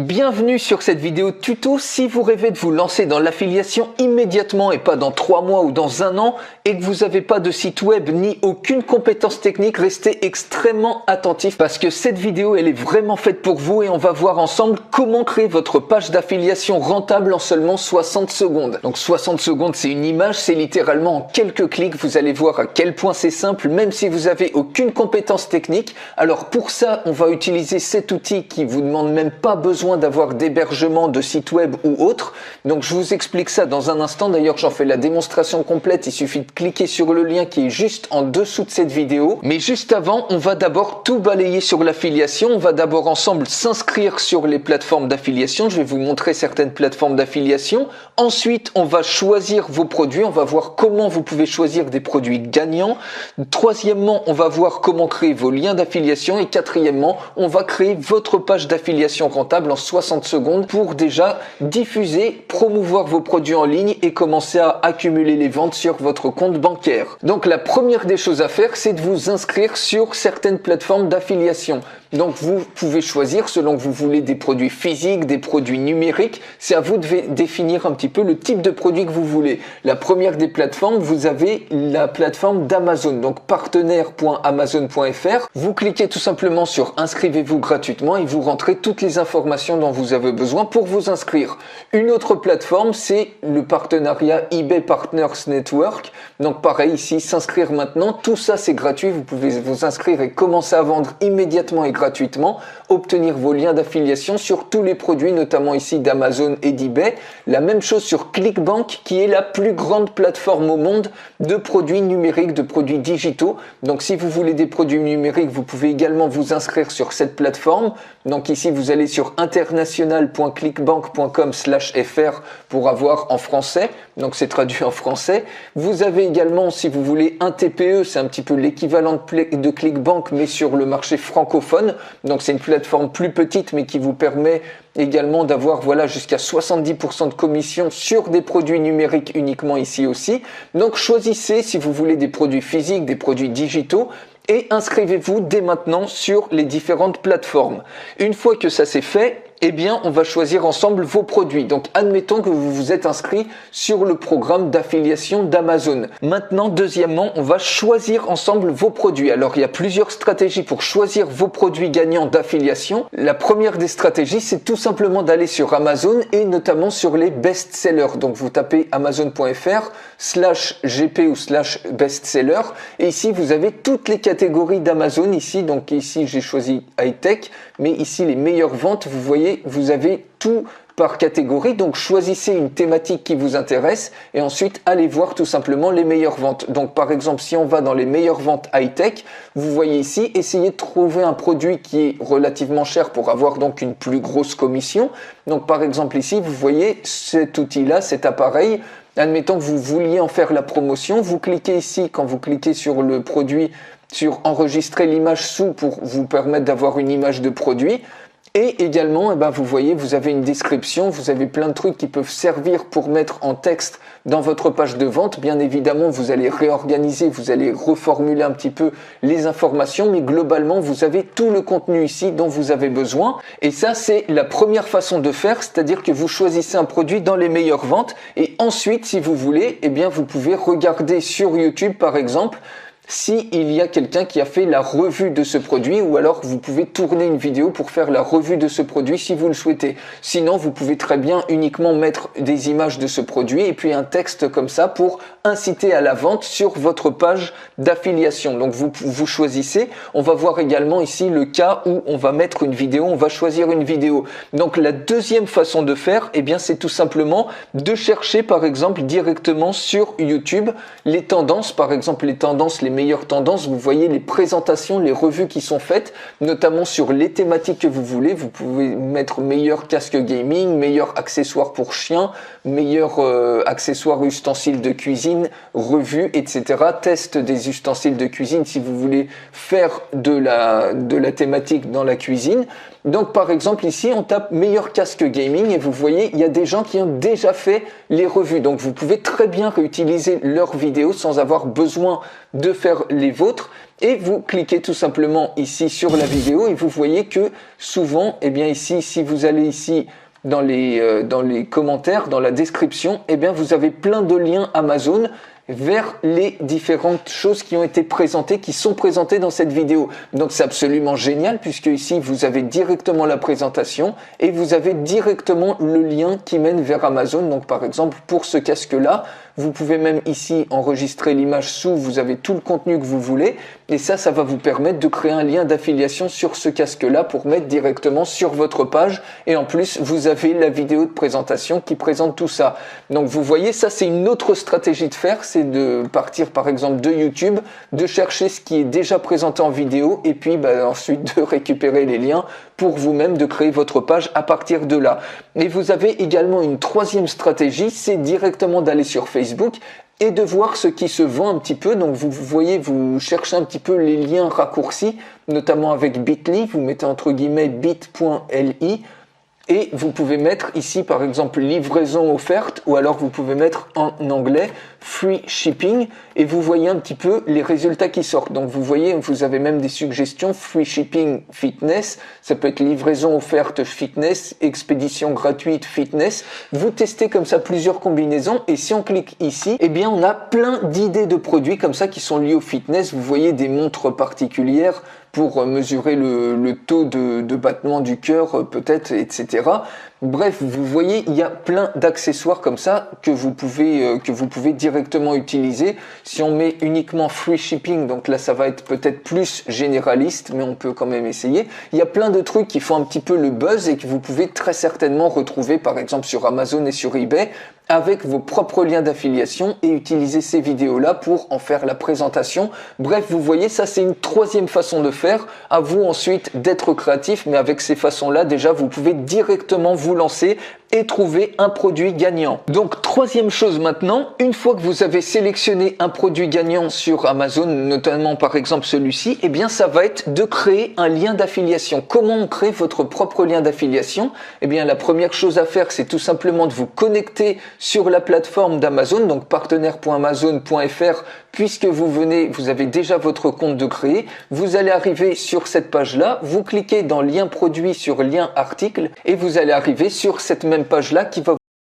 Bienvenue sur cette vidéo tuto. Si vous rêvez de vous lancer dans l'affiliation immédiatement et pas dans 3 mois ou dans 1 an et que vous n'avez pas de site web ni aucune compétence technique, restez extrêmement attentif parce que cette vidéo elle est vraiment faite pour vous et on va voir ensemble comment créer votre page d'affiliation rentable en seulement 60 secondes. Donc 60 secondes c'est une image, c'est littéralement en quelques clics, vous allez voir à quel point c'est simple même si vous n'avez aucune compétence technique. Alors pour ça on va utiliser cet outil qui vous demande même pas besoin d'avoir d'hébergement de site web ou autre. Donc je vous explique ça dans un instant. D'ailleurs j'en fais la démonstration complète, il suffit de cliquer sur le lien qui est juste en dessous de cette vidéo. Mais juste avant, on va d'abord tout balayer sur l'affiliation. On va d'abord ensemble s'inscrire sur les plateformes d'affiliation. Je vais vous montrer certaines plateformes d'affiliation. Ensuite, on va choisir vos produits. On va voir comment vous pouvez choisir des produits gagnants. Troisièmement, on va voir comment créer vos liens d'affiliation. Et quatrièmement, on va créer votre page d'affiliation rentable en 60 secondes pour déjà diffuser, promouvoir vos produits en ligne et commencer à accumuler les ventes sur votre compte bancaire. Donc la première des choses à faire, c'est de vous inscrire sur certaines plateformes d'affiliation. Donc vous pouvez choisir selon que vous voulez des produits physiques, des produits numériques. C'est à vous de définir un petit peu le type de produit que vous voulez. La première des plateformes, vous avez la plateforme d'Amazon, donc partenaire.amazon.fr. Vous cliquez tout simplement sur inscrivez-vous gratuitement et vous rentrez toutes les informations dont vous avez besoin pour vous inscrire. Une autre plateforme, c'est le partenariat eBay Partners Network. Donc pareil ici, s'inscrire maintenant. Tout ça c'est gratuit. Vous pouvez vous inscrire et commencer à vendre immédiatement et gratuitement, obtenir vos liens d'affiliation sur tous les produits, notamment ici d'Amazon et d'eBay. La même chose sur ClickBank, qui est la plus grande plateforme au monde de produits numériques, de produits digitaux. Donc si vous voulez des produits numériques, vous pouvez également vous inscrire sur cette plateforme. Donc ici, vous allez sur international.clickbank.com/fr pour avoir en français. Donc c'est traduit en français. Vous avez également, si vous voulez, un TPE, c'est un petit peu l'équivalent de ClickBank, mais sur le marché francophone. Donc c'est une plateforme plus petite, mais qui vous permet également d'avoir jusqu'à 70% de commission sur des produits numériques uniquement ici aussi. Donc choisissez si vous voulez des produits physiques, des produits digitaux. Et inscrivez-vous dès maintenant sur les différentes plateformes. Une fois que ça c'est fait, eh bien, on va choisir ensemble vos produits. Donc, admettons que vous vous êtes inscrit sur le programme d'affiliation d'Amazon. Maintenant, deuxièmement, on va choisir ensemble vos produits. Alors, il y a plusieurs stratégies pour choisir vos produits gagnants d'affiliation. La première des stratégies, c'est tout simplement d'aller sur Amazon et notamment sur les best-sellers. Donc, vous tapez amazon.fr/gp ou /best-seller. Et ici, vous avez toutes les catégories d'Amazon ici. Donc, ici, j'ai choisi high-tech. Mais ici, les meilleures ventes, vous voyez, vous avez tout par catégorie, donc choisissez une thématique qui vous intéresse et ensuite allez voir tout simplement les meilleures ventes. Donc par exemple, si on va dans les meilleures ventes high-tech, vous voyez ici, essayez de trouver un produit qui est relativement cher pour avoir donc une plus grosse commission. Donc par exemple ici, vous voyez cet outil-là, cet appareil. Admettons que vous vouliez en faire la promotion, vous cliquez ici, quand vous cliquez sur le produit, sur enregistrer l'image sous pour vous permettre d'avoir une image de produit. Et également, vous voyez, vous avez une description, vous avez plein de trucs qui peuvent servir pour mettre en texte dans votre page de vente. Bien évidemment, vous allez réorganiser, vous allez reformuler un petit peu les informations, mais globalement, vous avez tout le contenu ici dont vous avez besoin. Et ça, c'est la première façon de faire, c'est-à-dire que vous choisissez un produit dans les meilleures ventes. Et ensuite, si vous voulez, vous pouvez regarder sur YouTube, par exemple, s'il y a quelqu'un qui a fait la revue de ce produit ou alors vous pouvez tourner une vidéo pour faire la revue de ce produit si vous le souhaitez. Sinon, vous pouvez très bien uniquement mettre des images de ce produit et puis un texte comme ça pour inciter à la vente sur votre page d'affiliation. Donc vous choisissez. On va voir également ici le cas où on va mettre une vidéo, on va choisir une vidéo. Donc la deuxième façon de faire, c'est tout simplement de chercher par exemple directement sur YouTube les tendances, par exemple les meilleures tendances, vous voyez les présentations, les revues qui sont faites, notamment sur les thématiques que vous voulez. Vous pouvez mettre meilleur casque gaming, meilleur accessoire pour chien, meilleur accessoire ustensiles de cuisine, revue, etc. Test des ustensiles de cuisine si vous voulez faire de la thématique dans la cuisine. Donc par exemple ici on tape meilleur casque gaming et vous voyez il y a des gens qui ont déjà fait les revues. Donc vous pouvez très bien réutiliser leurs vidéos sans avoir besoin de faire les vôtres. et vous cliquez tout simplement ici sur la vidéo et vous voyez que souvent, eh bien ici, si vous allez ici dans les commentaires, dans la description, eh bien vous avez plein de liens Amazon vers les différentes choses qui ont été présentées, qui sont présentées dans cette vidéo. Donc c'est absolument génial puisque ici vous avez directement la présentation et vous avez directement le lien qui mène vers Amazon. Donc par exemple pour ce casque-là, vous pouvez même ici enregistrer l'image sous, vous avez tout le contenu que vous voulez et ça va vous permettre de créer un lien d'affiliation sur ce casque-là pour mettre directement sur votre page et en plus vous avez la vidéo de présentation qui présente tout ça. Donc vous voyez, ça c'est une autre stratégie de faire, c'est de partir par exemple de YouTube, de chercher ce qui est déjà présenté en vidéo et puis ensuite de récupérer les liens pour vous-même de créer votre page à partir de là. Et vous avez également une troisième stratégie, c'est directement d'aller sur Facebook et de voir ce qui se vend un petit peu. Donc vous voyez, vous cherchez un petit peu les liens raccourcis, notamment avec Bitly, vous mettez entre guillemets bit.ly et vous pouvez mettre ici par exemple livraison offerte ou alors vous pouvez mettre en anglais free shipping et vous voyez un petit peu les résultats qui sortent. Donc vous voyez, vous avez même des suggestions free shipping fitness, ça peut être livraison offerte fitness, expédition gratuite fitness. Vous testez comme ça plusieurs combinaisons et si on clique ici, eh bien on a plein d'idées de produits comme ça qui sont liés au fitness. Vous voyez des montres particulières pour mesurer le taux de battement du cœur peut-être, etc. Bref, vous voyez, il y a plein d'accessoires comme ça que vous pouvez directement utiliser. Si on met uniquement free shipping, donc là ça va être peut-être plus généraliste, mais on peut quand même essayer. Il y a plein de trucs qui font un petit peu le buzz et que vous pouvez très certainement retrouver par exemple sur Amazon et sur eBay avec vos propres liens d'affiliation et utiliser ces vidéos-là pour en faire la présentation. Bref, vous voyez, ça c'est une troisième façon de faire. À vous ensuite d'être créatif, mais avec ces façons-là, déjà, vous pouvez directement vous lancer et trouver un produit gagnant. Donc, troisième chose maintenant, une fois que vous avez sélectionné un produit gagnant sur Amazon, notamment par exemple celui-ci, eh bien, ça va être de créer un lien d'affiliation. Comment on crée votre propre lien d'affiliation? Eh bien, la première chose à faire, c'est tout simplement de vous connecter sur la plateforme d'Amazon, donc partenaire.amazon.fr, puisque vous avez déjà votre compte de créer. Vous allez arriver sur cette page-là, vous cliquez dans lien produit sur lien article et vous allez arriver sur cette même page-là qui va